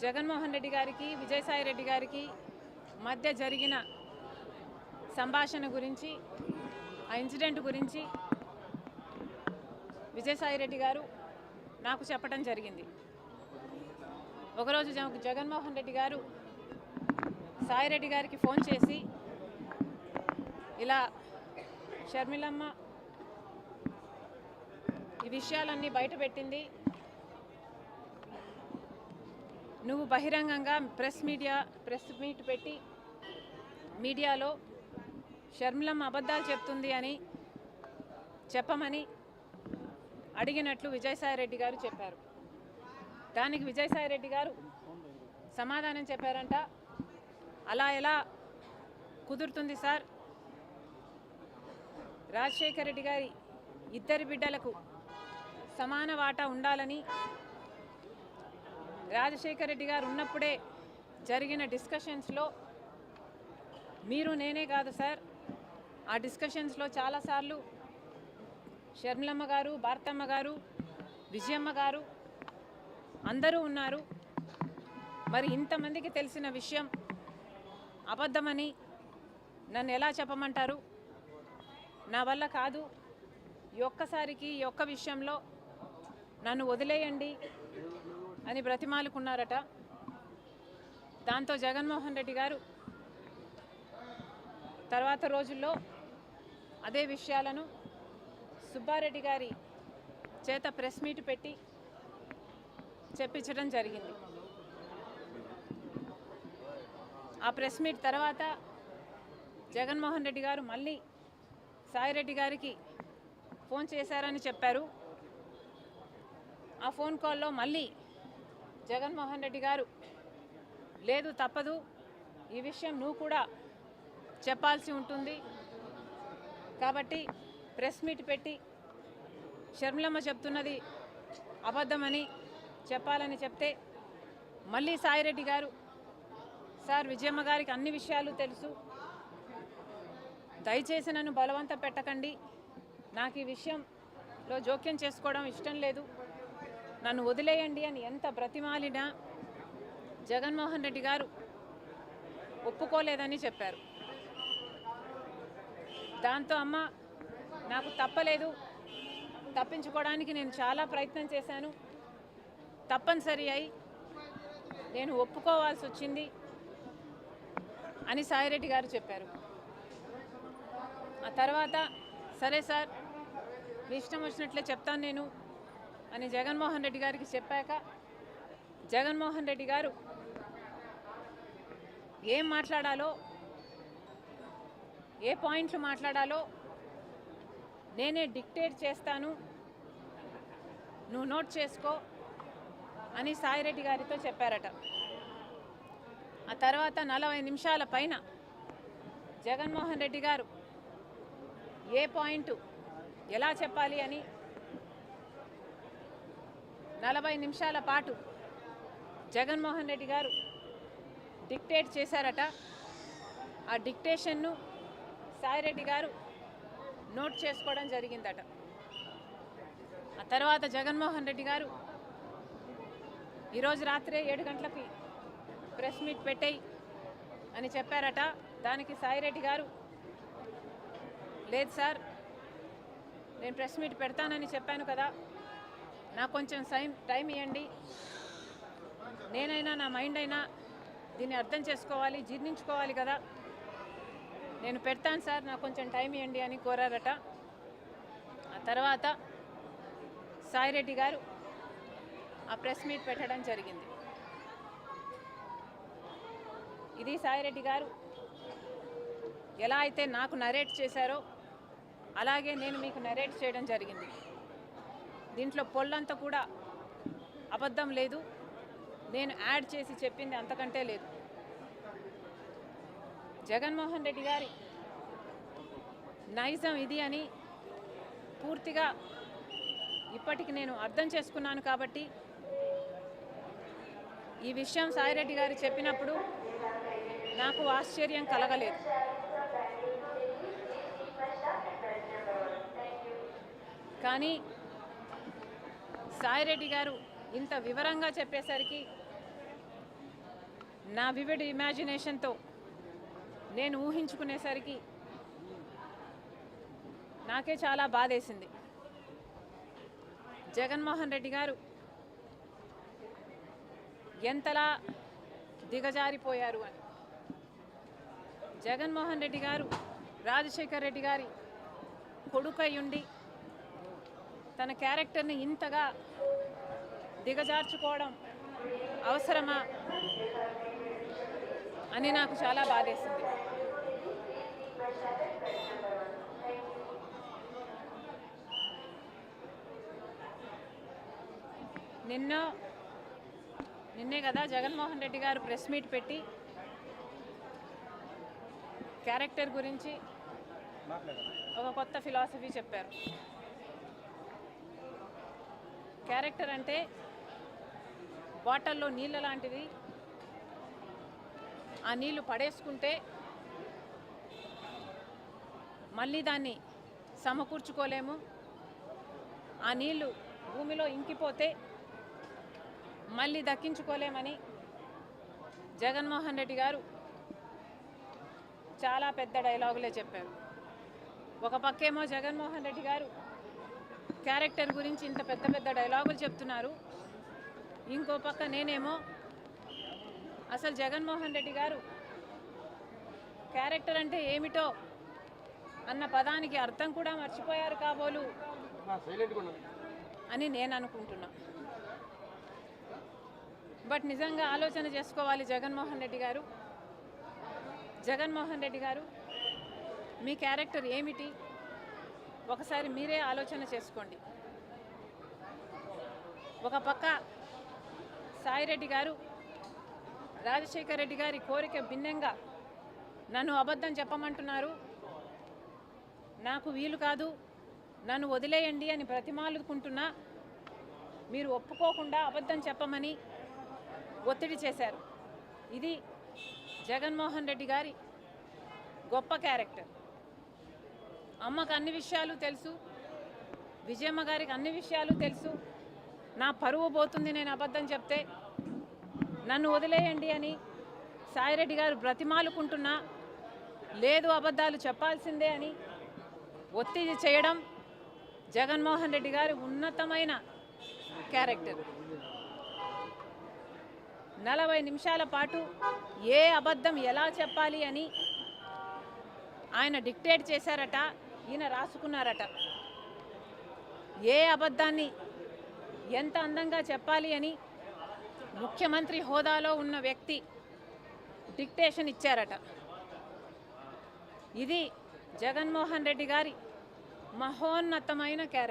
జగన్మోహన్ రెడ్డి గారికి విజయసాయి రెడ్డి గారికి మధ్య జరిగిన సంభాషణ గురించి ఆ ఇన్సిడెంట్ గురించి విజయసాయి రెడ్డి గారు నాకు చెప్పడం జరిగింది. ఒకరోజు జగన్మోహన్ రెడ్డి గారు సాయిరెడ్డి గారికి ఫోన్ చేసి ఇలా షర్మిలమ్మ ఈ విషయాలన్నీ బయటపెట్టింది, నువ్వు బహిరంగంగా ప్రెస్ మీట్ పెట్టి మీడియాలో షర్మిలమ్మ అబద్ధాలు చెప్తుంది అని చెప్పమని అడిగినట్లు విజయసాయిరెడ్డి గారు చెప్పారు. దానికి విజయసాయిరెడ్డి గారు సమాధానం చెప్పారంట, అలా ఎలా కుదురుతుంది సార్, రాజశేఖర రెడ్డి గారి ఇద్దరి బిడ్డలకు సమాన వాటా ఉండాలని రాజశేఖర రెడ్డి గారు ఉన్నప్పుడే జరిగిన డిస్కషన్స్లో మీరు నేనే కాదు సార్, ఆ డిస్కషన్స్లో చాలాసార్లు షర్మిలమ్మ గారు, భారతమ్మ గారు, విజయమ్మ గారు అందరూ ఉన్నారు. మరి ఇంతమందికి తెలిసిన విషయం అబద్ధమని నన్ను ఎలా చెప్పమంటారు? నా వల్ల కాదు, ఈ ఒక్కసారికి ఈ ఒక్క విషయంలో నన్ను వదిలేయండి అని బ్రతిమాలుకున్నారట. దాంతో జగన్మోహన్ రెడ్డి గారు తర్వాత రోజుల్లో అదే విషయాలను సుబ్బారెడ్డి గారి చేత ప్రెస్ మీట్ పెట్టి చెప్పించడం జరిగింది. ఆ ప్రెస్ మీట్ తర్వాత జగన్మోహన్ రెడ్డి గారు మళ్ళీ సాయిరెడ్డి గారికి ఫోన్ చేశారని చెప్పారు. ఆ ఫోన్ కాల్లో మళ్ళీ జగన్మోహన్ రెడ్డి గారు లేదు తప్పదు, ఈ విషయం నువ్వు కూడా చెప్పాల్సి ఉంటుంది కాబట్టి ప్రెస్ మీట్ పెట్టి షర్మిలమ్మ చెప్తున్నది అబద్ధమని చెప్పాలని చెప్తే మళ్ళీ సాయిరెడ్డి గారు, సార్ విజయమ్మ గారికి అన్ని విషయాలు తెలుసు, దయచేసి నన్ను బలవంత పెట్టకండి, నాకు ఈ విషయంలో జోక్యం చేసుకోవడం ఇష్టం లేదు, నన్ను వదిలేయండి అని ఎంత బ్రతిమాలినా జగన్మోహన్ రెడ్డి గారు ఒప్పుకోలేదని చెప్పారు. దాంతో అమ్మ నాకు తప్పలేదు, తప్పించుకోవడానికి నేను చాలా ప్రయత్నం చేశాను, తప్పనిసరి అయి నేను ఒప్పుకోవాల్సి వచ్చింది అని సాయిరెడ్డి గారు చెప్పారు. ఆ తర్వాత సరే సార్ మీ ఇష్టం వచ్చినట్లే చెప్తాను నేను అని జగన్మోహన్ రెడ్డి గారికి చెప్పాక జగన్మోహన్ రెడ్డి గారు ఏం మాట్లాడాలో, ఏ పాయింట్లు మాట్లాడాలో నేనే డిక్టేట్ చేస్తాను, నువ్వు నోట్ చేసుకో అని సాయిరెడ్డి గారితో చెప్పారట. ఆ తర్వాత 40 నిమిషాల పైన జగన్మోహన్ రెడ్డి గారు ఏ పాయింట్ ఎలా చెప్పాలి అని 40 నిమిషాల పాటు జగన్మోహన్ రెడ్డి గారు డిక్టేట్ చేశారట. ఆ డిక్టేషన్ను సాయిరెడ్డి గారు నోట్ చేసుకోవడం జరిగిందట. ఆ తర్వాత జగన్మోహన్ రెడ్డి గారు ఈరోజు రాత్రే 7 గంటలకి ప్రెస్ మీట్ పెట్టేయి అని చెప్పారట. దానికి సాయిరెడ్డి గారు లేదు సార్, నేను ప్రెస్ మీట్ పెడతానని చెప్పాను కదా, నాకు కొంచెం టైం ఇవ్వండి, నేనైనా నా మైండ్ అయినా దీన్ని అర్థం చేసుకోవాలి, జీర్ణించుకోవాలి కదా, నేను పెడతాను సార్, నాకు కొంచెం టైం ఇవ్వండి అని కోరారట. ఆ తర్వాత సాయిరెడ్డి గారు ఆ ప్రెస్ మీట్ పెట్టడం జరిగింది. ఇది సాయిరెడ్డి గారు ఎలా అయితే నాకు నరేట్ చేశారో అలాగే నేను మీకు నరేట్ చేయడం జరిగింది. దీంట్లో పొల్లంతా కూడా అబద్ధం లేదు, నేను యాడ్ చేసి చెప్పింది అంతకంటే లేదు. జగన్మోహన్ రెడ్డి గారి నైజం ఇది అని పూర్తిగా ఇప్పటికి నేను అర్థం చేసుకున్నాను. కాబట్టి ఈ విషయం సాయిరెడ్డి గారు చెప్పినప్పుడు నాకు ఆశ్చర్యం కలగలేదు. కానీ సాయిరెడ్డి గారు ఇంత వివరంగా చెప్పేసరికి నా వివిడ్ ఇమాజినేషన్తో నేను ఊహించుకునేసరికి నాకే చాలా బాధేసింది. జగన్మోహన్ రెడ్డి గారు ఎంతలా దిగజారిపోయారు అని. జగన్మోహన్ రెడ్డి గారు రాజశేఖర్ రెడ్డి గారి కొడుకయ్యుండి తన క్యారెక్టర్ని ఇంతగా దిగజార్చుకోవడం అవసరమా అని నాకు చాలా బాధేసింది. నిన్నే కదా జగన్మోహన్ రెడ్డి గారు ప్రెస్ మీట్ పెట్టి క్యారెక్టర్ గురించి ఒక కొత్త ఫిలాసఫీ చెప్పారు. క్యారెక్టర్ అంటే బాటిల్లో నీళ్ళ లాంటిది. ఆ నీళ్లు పడేసుకుంటే మళ్ళీ దాన్ని సమకూర్చుకోలేము. ఆ నీళ్లు భూమిలో ఇంకిపోతే మళ్ళీ దక్కించుకోలేమని జగన్మోహన్ రెడ్డి గారు చాలా పెద్ద డైలాగులే చెప్పారు. ఒక పక్కేమో జగన్మోహన్ రెడ్డి గారు క్యారెక్టర్ గురించి ఇంత పెద్ద పెద్ద డైలాగులు చెప్తున్నారు. ఇంకో పక్క నేనేమో అసలు జగన్మోహన్ రెడ్డి గారు క్యారెక్టర్ అంటే ఏమిటో అన్న పదానికి అర్థం కూడా మర్చిపోయారు కాబోలు అని నేను అనుకుంటున్నా. బట్ నిజంగా ఆలోచన చేసుకోవాలి జగన్మోహన్ రెడ్డి గారు మీ క్యారెక్టర్ ఏమిటి ఒకసారి మీరే ఆలోచన చేసుకోండి. ఒక పక్క సాయిరెడ్డి గారు రాజశేఖర్ రెడ్డి గారి కోరిక భిన్నంగా నన్ను అబద్ధం చెప్పమంటున్నారు, నాకు వీలు కాదు, నన్ను వదిలేయండి అని బ్రతిమాలుకుంటున్నా మీరు ఒప్పుకోకుండా అబద్ధం చెప్పమని ఒత్తిడి చేశారు. ఇది జగన్మోహన్ రెడ్డి గారి గొప్ప క్యారెక్టర్. అమ్మకు అన్ని విషయాలు తెలుసు, విజయమ్మ గారికి అన్ని విషయాలు తెలుసు. నా పరువు పోతుంది నేను అబద్ధం చెప్తే, నన్ను వదిలేయండి అని సాయిరెడ్డి గారు బ్రతిమాలుకుంటున్నా లేదు అబద్ధాలు చెప్పాల్సిందే అని ఒత్తిడి చేయడం జగన్మోహన్ రెడ్డి గారి ఉన్నతమైన క్యారెక్టర్. 40 నిమిషాల పాటు ఏ అబద్ధం ఎలా చెప్పాలి అని ఆయన డిక్టేట్ చేశారట, ఈయన రాసుకున్నారట. ఏ అబద్ధాన్ని ఎంత అందంగా చెప్పాలి అని ముఖ్యమంత్రి హోదాలో ఉన్న వ్యక్తి డిక్టేషన్ ఇచ్చారట. ఇది జగన్మోహన్ రెడ్డి గారి మహోన్నతమైన క్యారెక్టర్.